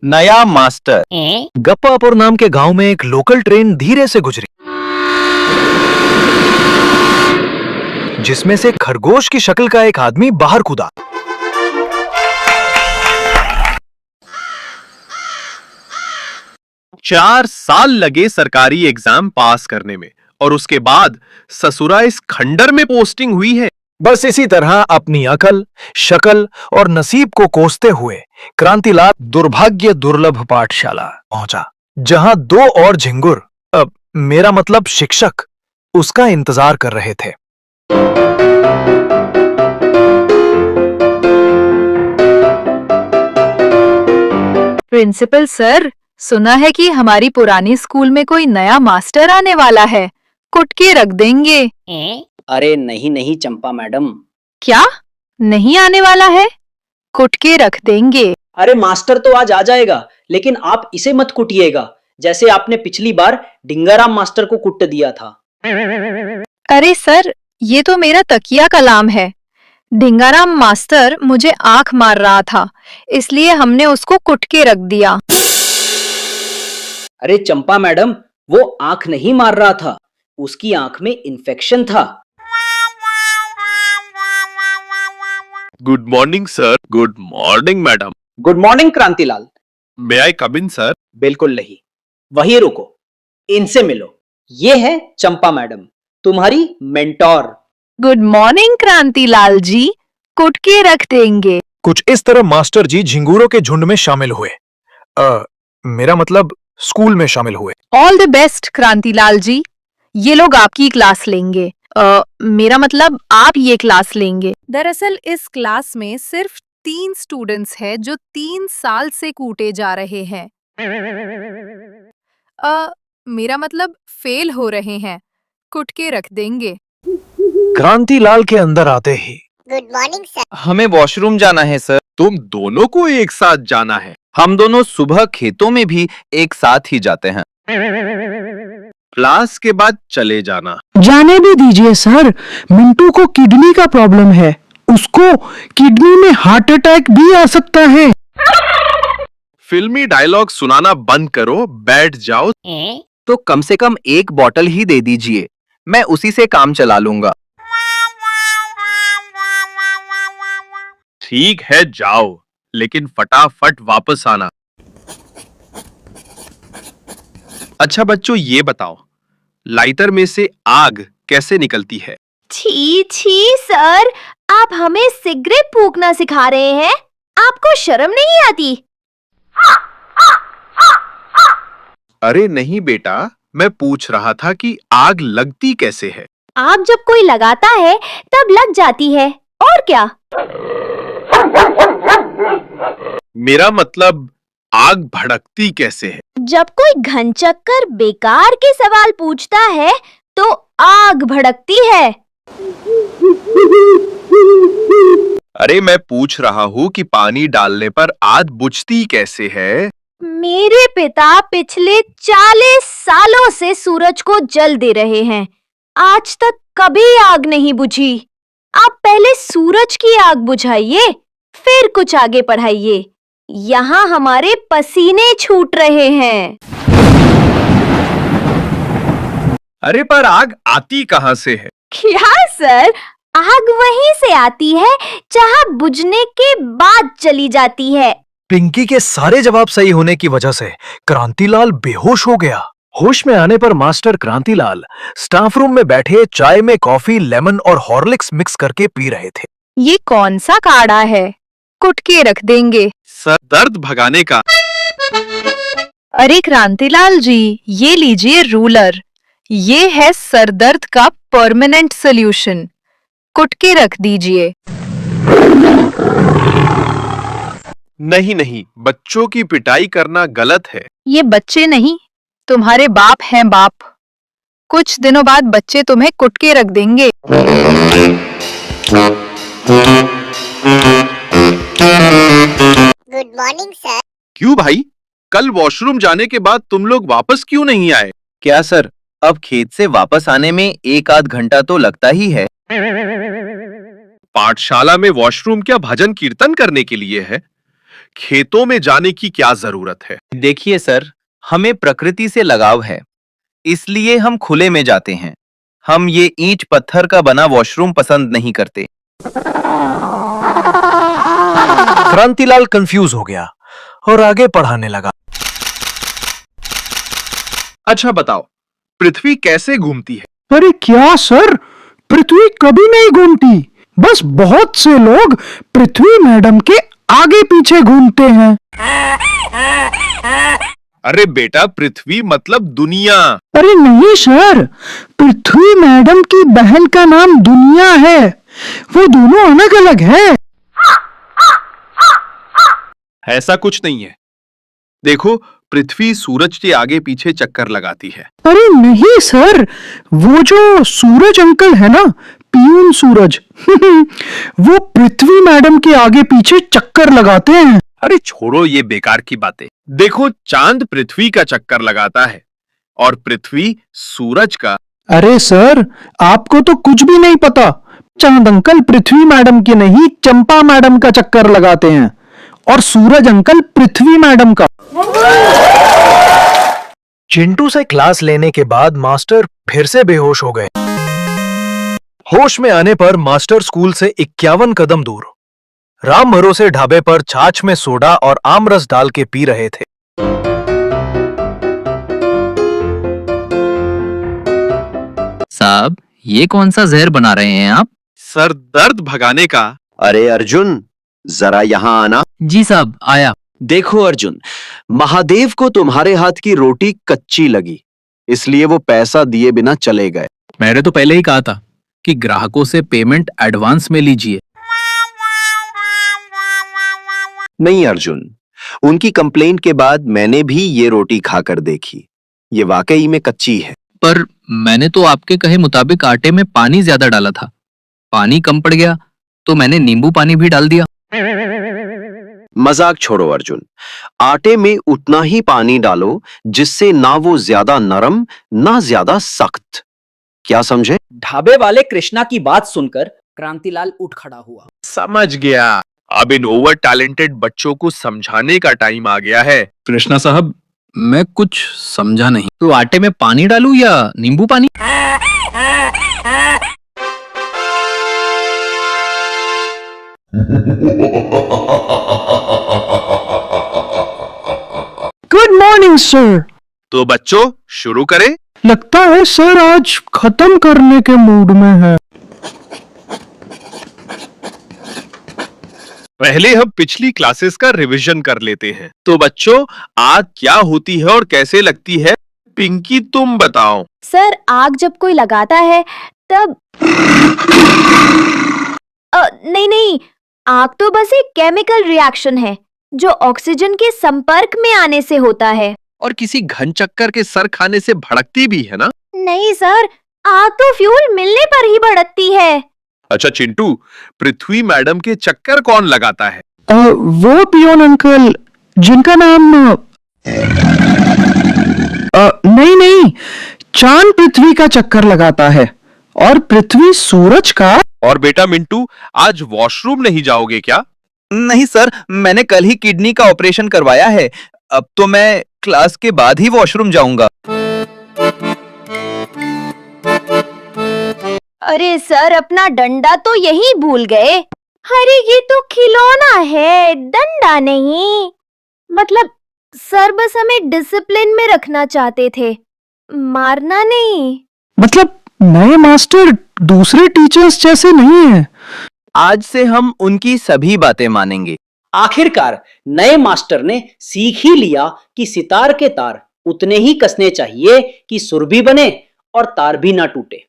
नया मास्टर। गप्पापुर नाम के गांव में एक लोकल ट्रेन धीरे से गुजरी, जिसमें से खरगोश की शक्ल का एक आदमी बाहर कूदा। चार साल लगे सरकारी एग्जाम पास करने में और उसके बाद ससुरा इस खंडर में पोस्टिंग हुई है। बस इसी तरह अपनी अकल, शक्ल और नसीब को कोसते हुए क्रांतिलाल दुर्भाग्य दुर्लभ पाठशाला पहुंचा, जहां दो और झिंगुर, मेरा मतलब शिक्षक, उसका इंतजार कर रहे थे। प्रिंसिपल सर, सुना है कि हमारी पुरानी स्कूल में कोई नया मास्टर आने वाला है, कुट के रख देंगे। अरे नहीं नहीं चंपा मैडम। क्या नहीं आने वाला है? कुट के रख देंगे। अरे मास्टर तो आज आ जाएगा, लेकिन आप इसे मत कुटिएगा, जैसे आपने पिछली बार डिंगाराम मास्टर को कुट दिया था। अरे सर, ये तो मेरा तकिया कलाम है। ढिंगाराम मास्टर मुझे आंख मार रहा था, इसलिए हमने उसको कुट के रख दिया। अरे चंपा मैडम, वो आंख नहीं मार रहा था, उसकी आंख में इन्फेक्शन था। Good morning sir. Good morning madam. Good morning Krantilal. May I come in sir? बिल्कुल नहीं, वहीं रुको, इनसे मिलो। ये है चंपा मैडम, तुम्हारी mentor. Good morning Krantilal ji, कुट के रख देंगे। कुछ इस तरह मास्टर जी झिंगुरों के झुंड में शामिल हुए। मेरा मतलब स्कूल में शामिल हुए। ऑल द बेस्ट क्रांतिलाल जी, ये लोग आपकी क्लास लेंगे। मेरा मतलब आप ये क्लास लेंगे। दरअसल इस क्लास में सिर्फ 3 स्टूडेंट्स हैं जो 3 साल से कूटे जा रहे हैं। मेरा मतलब फेल हो रहे हैं, कुट के रख देंगे। क्रांतिलाल के अंदर आते ही, गुड मॉर्निंग सर। हमें वॉशरूम जाना है सर। तुम दोनों को एक साथ जाना है? हम दोनों सुबह खेतों में भी एक साथ ही जाते हैं। क्लास के बाद चले जाना। जाने भी दीजिए सर, मिंटू को किडनी का प्रॉब्लम है, उसको किडनी में हार्ट अटैक भी आ सकता है। फिल्मी डायलॉग सुनाना बंद करो, बैठ जाओ। तो कम से कम एक बॉटल ही दे दीजिए, मैं उसी से काम चला लूंगा। ठीक है जाओ, लेकिन फटाफट वापस आना। अच्छा बच्चों, ये बताओ, लाइटर में से आग कैसे निकलती है? छी छी सर, आप हमें सिगरेट फूंकना सिखा रहे हैं? आपको शर्म नहीं आती? अरे नहीं बेटा, मैं पूछ रहा था कि आग लगती कैसे है। आग जब कोई लगाता है तब लग जाती है, और क्या? मेरा मतलब आग भड़कती कैसे है? जब कोई घनचक्कर बेकार के सवाल पूछता है तो आग भड़कती है। अरे मैं पूछ रहा हूँ कि पानी डालने पर आग बुझती कैसे है? मेरे पिता पिछले 40 सालों से सूरज को जल दे रहे हैं, आज तक कभी आग नहीं बुझी। आप पहले सूरज की आग बुझाइए, फिर कुछ आगे पढ़ाइए। यहाँ हमारे पसीने छूट रहे हैं। अरे पर आग आती कहाँ से है? क्या सर, आग वहीं से आती है जहाँ बुझने के बाद चली जाती है। पिंकी के सारे जवाब सही होने की वजह से क्रांतिलाल बेहोश हो गया। होश में आने पर मास्टर क्रांतिलाल स्टाफ रूम में बैठे चाय में कॉफी, लेमन और हॉर्लिक्स मिक्स करके पी रहे थे। ये कौन सा काढ़ा है? कुट के रख देंगे। सर दर्द भगाने का। अरे क्रांतिलाल जी, ये लीजिए रूलर, ये है सरदर्द का परमानेंट सॉल्यूशन, कुट के रख दीजिए। नहीं नहीं, बच्चों की पिटाई करना गलत है। ये बच्चे नहीं, तुम्हारे बाप हैं बाप। कुछ दिनों बाद बच्चे तुम्हें कुट के रख देंगे। Good morning sir. क्यों भाई, कल वॉशरूम जाने के बाद तुम लोग वापस क्यों नहीं आए? क्या सर, अब खेत से वापस आने में 1 आध घंटा तो लगता ही है। पाठशाला में वॉशरूम क्या भजन कीर्तन करने के लिए है? खेतों में जाने की क्या जरूरत है? देखिए सर, हमें प्रकृति से लगाव है, इसलिए हम खुले में जाते हैं। हम ये ईंट पत्थर का बना वॉशरूम पसंद नहीं करते। क्रांतिलाल कंफ्यूज हो गया और आगे पढ़ाने लगा। अच्छा बताओ, पृथ्वी कैसे घूमती है? अरे क्या सर, पृथ्वी कभी नहीं घूमती। बस बहुत से लोग पृथ्वी मैडम के आगे पीछे घूमते हैं। अरे बेटा, पृथ्वी मतलब दुनिया। अरे नहीं सर, पृथ्वी मैडम की बहन का नाम दुनिया है। वो दोनों अलग अलग है। ऐसा कुछ नहीं है। देखो, पृथ्वी सूरज के आगे पीछे चक्कर लगाती है। अरे नहीं सर, वो जो सूरज अंकल है ना, पियून सूरज वो पृथ्वी मैडम के आगे पीछे चक्कर लगाते हैं। अरे छोड़ो ये बेकार की बातें। देखो, चांद पृथ्वी का चक्कर लगाता है और पृथ्वी सूरज का। अरे सर, आपको तो कुछ भी नहीं पता। चांद अंकल पृथ्वी मैडम के नहीं, चंपा मैडम का चक्कर लगाते हैं और सूरज अंकल पृथ्वी मैडम का। चिंटू से क्लास लेने के बाद मास्टर फिर से बेहोश हो गए। होश में आने पर मास्टर स्कूल से 51 कदम दूर राम भरोसे ढाबे पर छाछ में सोडा और आम रस डाल के पी रहे थे। साहब, ये कौन सा जहर बना रहे हैं आप? सर दर्द भगाने का। अरे अर्जुन, जरा यहाँ आना। जी साहब, आया। देखो अर्जुन, महादेव को तुम्हारे हाथ की रोटी कच्ची लगी, इसलिए वो पैसा दिए बिना चले गए। मैंने तो पहले ही कहा था कि ग्राहकों से पेमेंट एडवांस में लीजिए। नहीं अर्जुन, उनकी कंप्लेंट के बाद मैंने भी ये रोटी खाकर देखी, ये वाकई में कच्ची है। पर मैंने तो आपके कहे मुताबिक आटे में पानी ज्यादा डाला था। पानी कम पड़ गया तो मैंने नींबू पानी भी डाल दिया। मजाक छोड़ो अर्जुन, आटे में उतना ही पानी डालो जिससे ना वो ज्यादा नरम ना ज्यादा सख्त। क्या समझे? ढाबे वाले कृष्णा की बात सुनकर क्रांतिलाल उठ खड़ा हुआ। समझ गया। अब इन ओवर टैलेंटेड बच्चों को समझाने का टाइम आ गया है। कृष्णा साहब, मैं कुछ समझा नहीं। तो आटे में पानी डालूं या नींबू पानी? Good morning sir. तो बच्चों, शुरू करें। लगता है सर आज खत्म करने के मूड में है। पहले हम पिछली क्लासेस का रिवीजन कर लेते हैं। तो बच्चों, आग क्या होती है और कैसे लगती है? पिंकी, तुम बताओ। सर, आग जब कोई लगाता है तब नहीं, आग तो बस एक केमिकल रिएक्शन है जो ऑक्सीजन के संपर्क में आने से होता है। और किसी घन चक्कर के सर खाने से भड़कती भी है ना? नहीं सर, आग तो फ्यूल मिलने पर ही भड़कती है। अच्छा चिंटू, पृथ्वी मैडम के चक्कर कौन लगाता है? वो पियोन अंकल जिनका नाम नहीं, चांद पृथ्वी का चक्कर लगाता है और पृथ्वी सूरज का। और बेटा मिंटू, आज वॉशरूम नहीं जाओगे क्या? नहीं सर, मैंने कल ही किडनी का ऑपरेशन करवाया है। अब तो मैं क्लास के बाद ही वॉशरूम जाऊंगा। अरे सर, अपना डंडा तो यही भूल गए। अरे ये तो खिलौना है, डंडा नहीं। मतलब सर बस हमें डिसिप्लिन में रखना चाहते थे, मारना नहीं। मतलब नए मास्टर दूसरे टीचर्स जैसे नहीं है। आज से हम उनकी सभी बातें मानेंगे। आखिरकार नए मास्टर ने सीख ही लिया कि सितार के तार उतने ही कसने चाहिए कि सुर भी बने और तार भी ना टूटे।